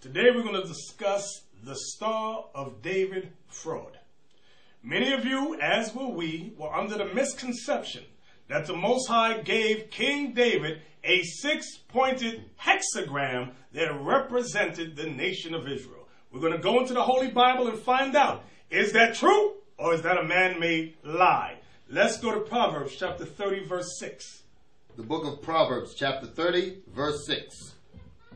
Today we're going to discuss the Star of David fraud. Many of you, as were we, were under the misconception that the Most High gave King David a six-pointed hexagram that represented the nation of Israel. We're going to go into the Holy Bible and find out, is that true or is that a man-made lie? Let's go to Proverbs chapter 30, verse 6. The book of Proverbs chapter 30, verse 6.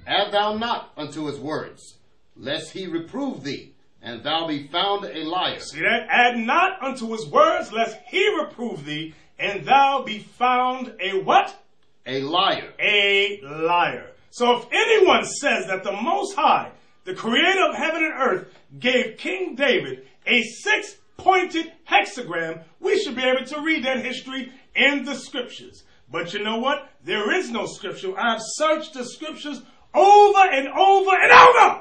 Add thou not unto his words, lest he reprove thee, and thou be found a liar. See that? Add not unto his words, lest he reprove thee, and thou be found a what? A liar. A liar. So if anyone says that the Most High, the creator of heaven and earth, gave King David a six-pointed hexagram, we should be able to read that history in the scriptures. But you know what? There is no scripture. I have searched the scriptures over and over and over,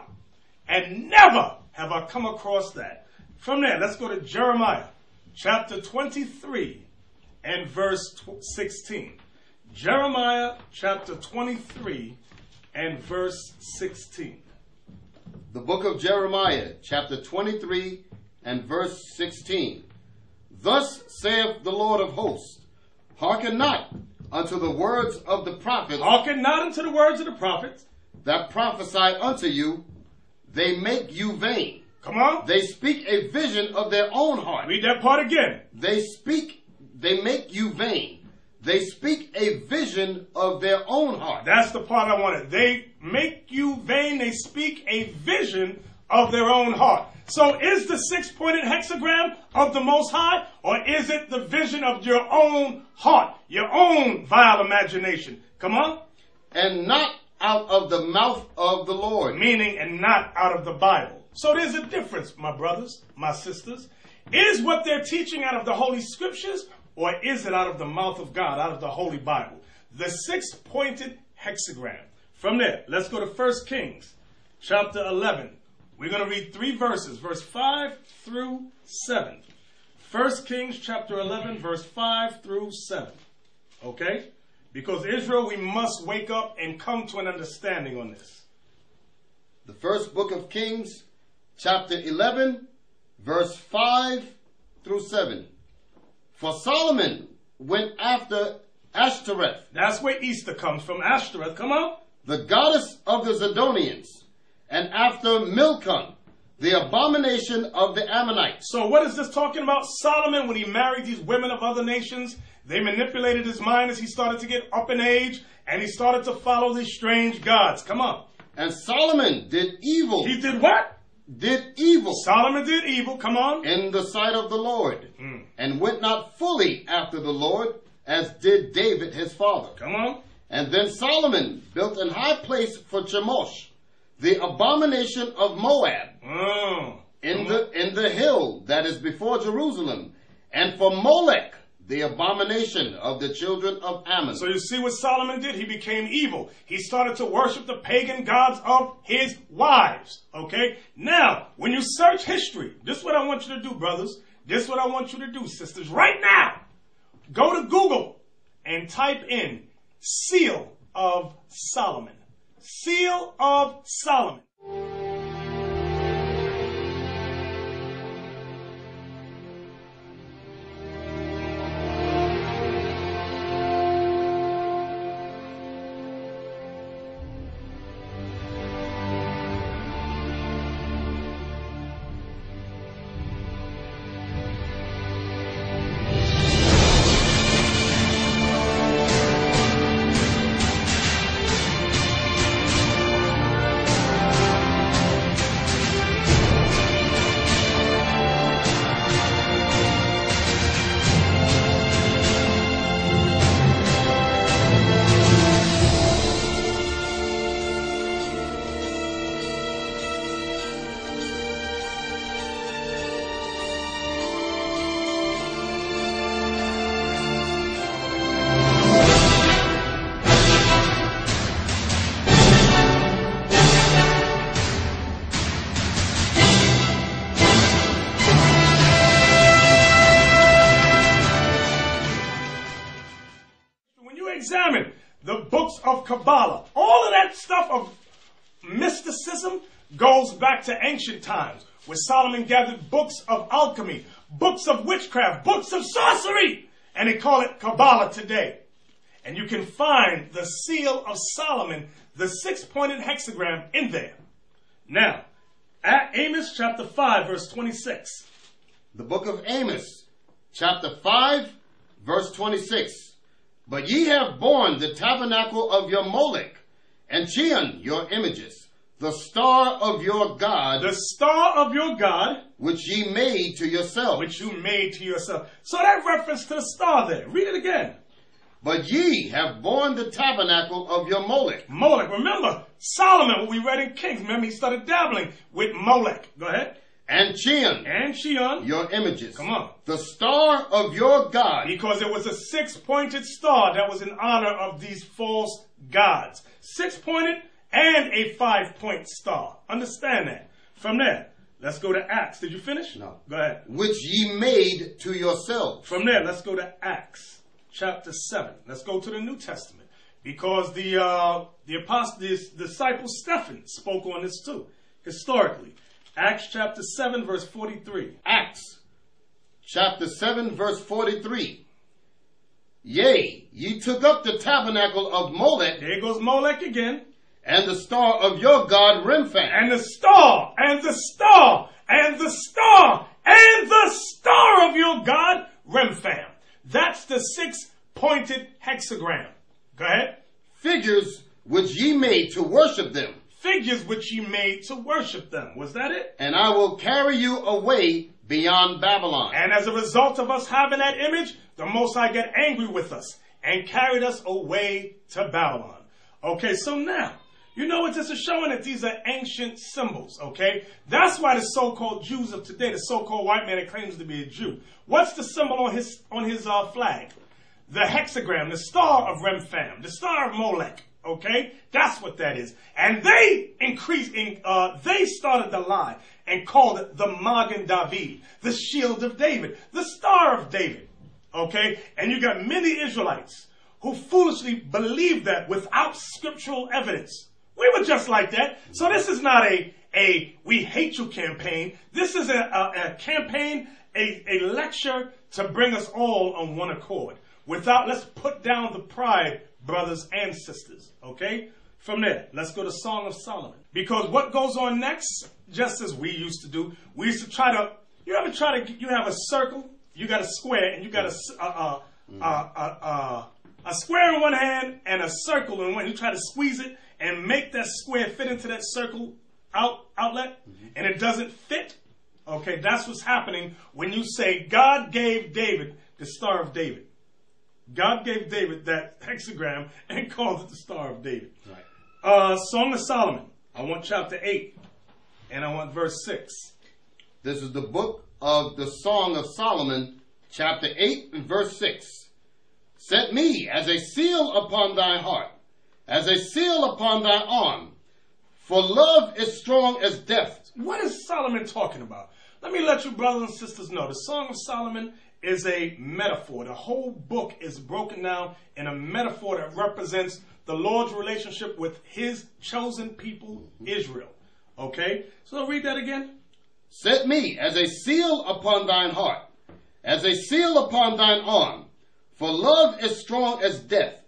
and never have I come across that. From there, let's go to Jeremiah chapter 23 and verse 16. Jeremiah chapter 23 and verse 16. The book of Jeremiah chapter 23 and verse 16. Thus saith the Lord of hosts, hearken not unto the words of the prophets. Hearken not unto the words of the prophets that prophesy unto you. They make you vain. Come on. They speak a vision of their own heart. Read that part again. They make you vain. They speak a vision of their own heart. That's the part I wanted. They make you vain. They speak a vision of their own heart. So is the six-pointed hexagram of the Most High, or is it the vision of your own heart, your own vile imagination? Come on. And not out of the mouth of the Lord. Meaning, and not out of the Bible. So there's a difference, my brothers, my sisters. Is what they're teaching out of the Holy Scriptures, or is it out of the mouth of God, out of the Holy Bible? The six-pointed hexagram. From there, let's go to 1 Kings chapter 11. We're going to read three verses, verse 5 through 7. 1 Kings chapter 11, verse 5 through 7. Okay? Because Israel, we must wake up and come to an understanding on this. The first book of Kings, chapter 11, verse 5 through 7. For Solomon went after Ashtoreth. That's where Easter comes from, Ashtoreth. Come on. The goddess of the Zidonians, and after Milcom, the abomination of the Ammonites. So what is this talking about? Solomon, when he married these women of other nations, they manipulated his mind as he started to get up in age, and he started to follow these strange gods. Come on. And Solomon did evil. He did what? Did evil. Solomon did evil. Come on. In the sight of the Lord, and went not fully after the Lord, as did David his father. Come on. And then Solomon built an high place for Chemosh, the abomination of Moab, in the hill that is before Jerusalem, and for Molech, the abomination of the children of Ammon. So you see what Solomon did? He became evil. He started to worship the pagan gods of his wives. Okay? Now, when you search history, this is what I want you to do, brothers. This is what I want you to do, sisters. Right now, go to Google and type in Seal of Solomon. Seal of Solomon. examine the books of Kabbalah, all of that stuff of mysticism, mysticism goes back to ancient times, where Solomon gathered books of alchemy, books of witchcraft, books of sorcery, and they call it Kabbalah today. And you can find the seal of Solomon, the six-pointed hexagram, in there. Now, at Amos chapter 5, verse 26. The book of Amos, chapter 5, verse 26. But ye have borne the tabernacle of your Molech, and Chion your images, the star of your God. The star of your God. Which ye made to yourself. Which you made to yourself. So that reference to the star there. Read it again. But ye have borne the tabernacle of your Molech. Molech. Remember, Solomon, what we read in Kings, remember he started dabbling with Molech. Go ahead. And Chion. And Chion. Your images. Come on. The star of your God. Because it was a six-pointed star that was in honor of these false gods. Six-pointed and a five-point star. Understand that. From there, let's go to Acts. Did you finish? No. Go ahead. Which ye made to yourselves. From there, let's go to Acts chapter 7. Let's go to the New Testament. Because the disciple Stephen spoke on this too, historically. Acts chapter 7, verse 43. Acts chapter 7, verse 43. Yea, ye took up the tabernacle of Molech. There goes Molech again. And the star of your God Remphan. And the star, and the star, and the star, and the star of your God Remphan. That's the six-pointed hexagram. Go ahead. Figures which ye made to worship them. Figures which ye made to worship them. Was that it? And I will carry you away beyond Babylon. And as a result of us having that image, the Most High got angry with us and carried us away to Babylon. Okay, so now, you know what this is showing? That these are ancient symbols, okay? That's why the so-called Jews of today, the so-called white man that claims to be a Jew, what's the symbol on his flag? The hexagram, the star of Remphan, the star of Molech. Okay, that's what that is. And they they started the lie and called it the Magen David, the shield of David, the star of David. Okay, and you got many Israelites who foolishly believed that without scriptural evidence. We were just like that. So this is not a we hate you campaign. This is a campaign, a lecture to bring us all on one accord. Let's put down the pride, brothers and sisters, okay? From there, let's go to Song of Solomon. Because what goes on next, just as we used to do, we used to you have a circle, you got a square, and you got a square in one hand and a circle in one. You try to squeeze it and make that square fit into that circle outlet, and it doesn't fit. Okay, that's what's happening when you say God gave David the Star of David. God gave David that hexagram and called it the Star of David. Right. Song of Solomon. I want chapter 8 and I want verse 6. This is the book of the Song of Solomon, chapter 8 and verse 6. Set me as a seal upon thy heart, as a seal upon thy arm, for love is strong as death. What is Solomon talking about? Let me let you brothers and sisters know. The Song of Solomon is a metaphor. The whole book is broken down in a metaphor that represents the Lord's relationship with his chosen people, Israel. Okay? So read that again. Set me as a seal upon thine heart, as a seal upon thine arm, for love is strong as death.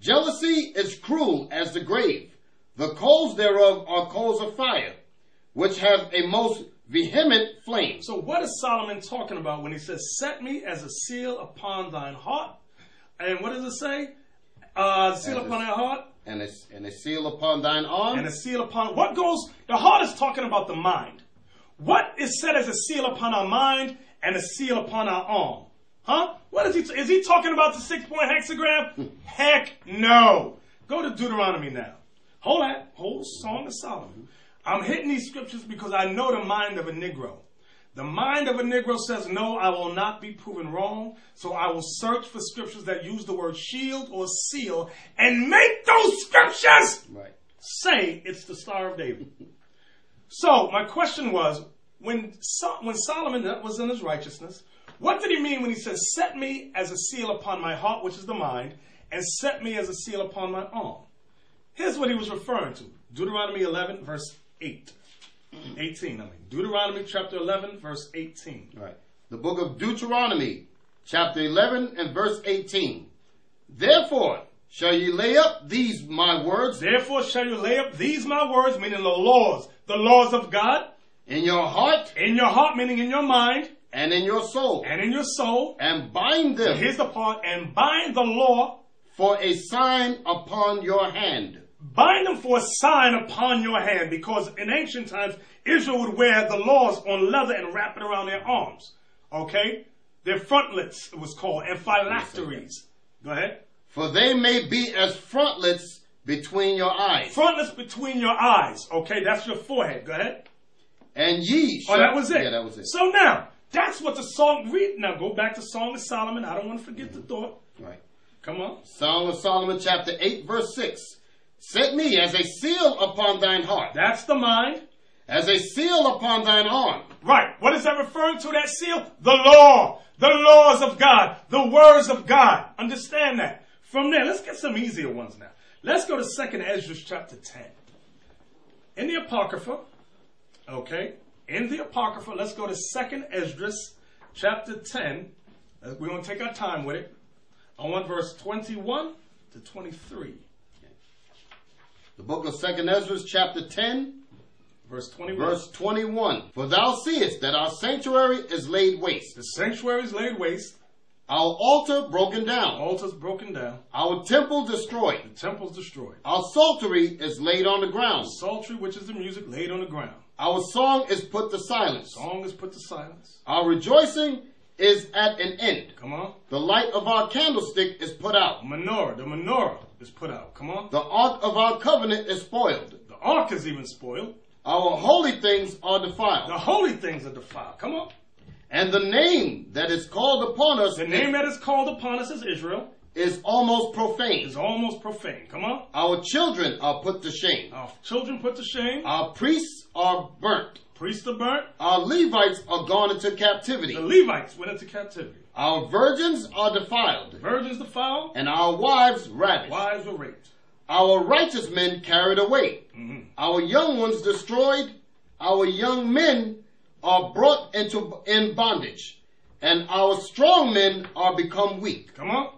Jealousy is cruel as the grave. The coals thereof are coals of fire, which have a most vehement flame. So what is Solomon talking about when he says, set me as a seal upon thine heart? And what does it say? Seal upon thy heart? And a seal upon thine arm? And a seal upon... The heart is talking about the mind. What is said as a seal upon our mind and a seal upon our arm? Huh? What is he talking about the 6-point hexagram? Heck no. Go to Deuteronomy now. Whole Song of Solomon. I'm hitting these scriptures because I know the mind of a Negro. The mind of a Negro says, no, I will not be proven wrong. So I will search for scriptures that use the word shield or seal and make those scriptures say it's the Star of David. So my question was, when Solomon was in his righteousness, what did he mean when he says, set me as a seal upon my heart, which is the mind, and set me as a seal upon my arm? Here's what he was referring to. Deuteronomy 11, verse 8. 18, Deuteronomy chapter 11, verse 18. Right. The book of Deuteronomy, chapter 11 and verse 18. Therefore shall ye lay up these my words. Therefore shall you lay up these my words, meaning the laws of God. In your heart. In your heart, meaning in your mind. And in your soul. And in your soul. And bind them. Here's the part. And bind the law. For a sign upon your hand. Bind them for a sign upon your hand, because in ancient times, Israel would wear the laws on leather and wrap it around their arms. Okay? Their frontlets, it was called, and phylacteries. Go ahead. For they may be as frontlets between your eyes. Frontlets between your eyes. Okay, that's your forehead. Go ahead. And ye shall... Oh, that was it. Yeah, that was it. So now, that's what the song... Now go back to Song of Solomon. I don't want to forget the thought. Right. Come on. Song of Solomon, chapter 8, verse 6. Set me as a seal upon thine heart. That's the mind. As a seal upon thine arm. Right. What is that referring to, that seal? The law. The laws of God. The words of God. Understand that. From there, let's get some easier ones now. Let's go to 2nd Ezra chapter 10. In the Apocrypha, okay, let's go to 2nd Ezra chapter 10. We're going to take our time with it. I want verse 21 to 23. The book of 2nd Ezra, chapter 10, verse 21. Verse 21. For thou seest that our sanctuary is laid waste. The sanctuary is laid waste. Our altar broken down. Altar's broken down. Our temple destroyed. The temple's destroyed. Our psaltery is laid on the ground. The psaltery, which is the music, laid on the ground. Our song is put to silence. Song is put to silence. Our rejoicing is at an end. Come on. The light of our candlestick is put out. The menorah is put out. Come on. The ark of our covenant is spoiled. The ark is even spoiled. Our holy things are defiled. The holy things are defiled. Come on. And the name that is called upon us... The name that is called upon us is Israel. Is almost profane. Is almost profane. Come on. Our children are put to shame. Our children put to shame. Our priests are burnt. Priests are burnt. Our Levites are gone into captivity. The Levites went into captivity. Our virgins are defiled. The virgins defiled. And our wives ravished. Wives were raped. Our righteous men carried away. Mm-hmm. Our young ones destroyed. Our young men are brought in bondage. And our strong men are become weak. Come on.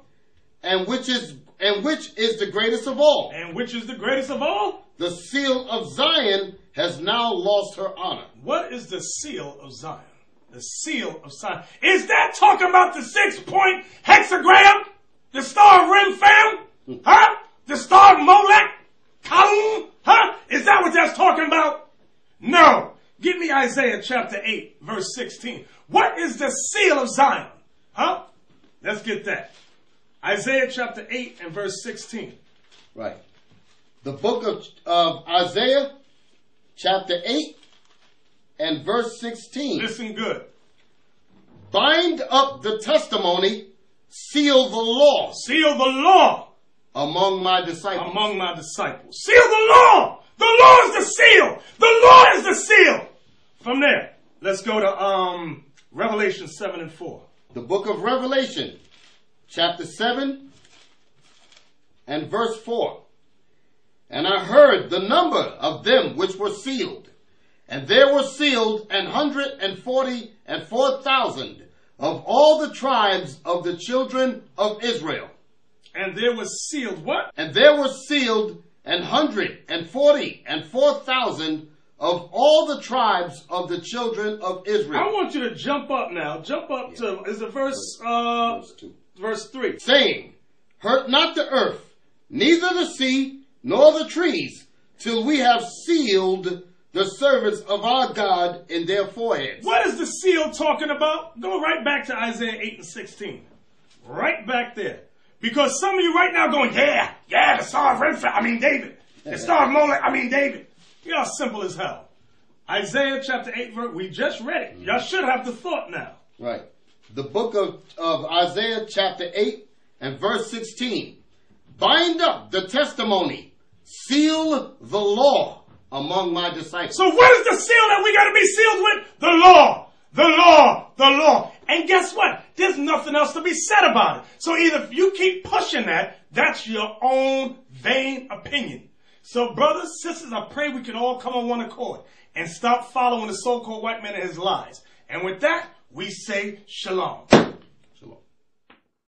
And which is the greatest of all? And which is the greatest of all? The seal of Zion has now lost her honor. What is the seal of Zion? The seal of Zion. Is that talking about the 6-point hexagram? The star of Remphan? Huh? The star of Molech? Kalum? Huh? Is that what that's talking about? No. Give me Isaiah chapter 8, verse 16. What is the seal of Zion? Huh? Let's get that. Isaiah chapter 8 and verse 16. Right. The book of Isaiah chapter 8 and verse 16. Listen good. Bind up the testimony, seal the law. Seal the law. Among my disciples. Among my disciples. Seal the law. The law is the seal. The law is the seal. From there, let's go to Revelation 7 and 4. The book of Revelation chapter 7 and verse 4. And I heard the number of them which were sealed. And there were sealed 144,000 of all the tribes of the children of Israel. And there was sealed what? And there were sealed 144,000 of all the tribes of the children of Israel. I want you to jump up now. Jump up to, is it verse 2? Verse 3. Saying, hurt not the earth, neither the sea, nor the trees, till we have sealed the servants of our God in their foreheads. What is the seal talking about? Go right back to Isaiah 8 and 16. Right back there. Because some of you right now going, yeah, the star of Remphan, David. The star of Molech, David. Y'all simple as hell. Isaiah chapter 8, verse, we just read it. Y'all should have the thought now. Right. The book of Isaiah chapter 8 and verse 16. Bind up the testimony, seal the law among my disciples. So what is the seal that we got to be sealed with? The law. The law. The law. And guess what? There's nothing else to be said about it. So either if you keep pushing that, that's your own vain opinion. So, brothers, sisters, I pray we can all come on one accord and stop following the so-called white man and his lies. And with that, we say shalom.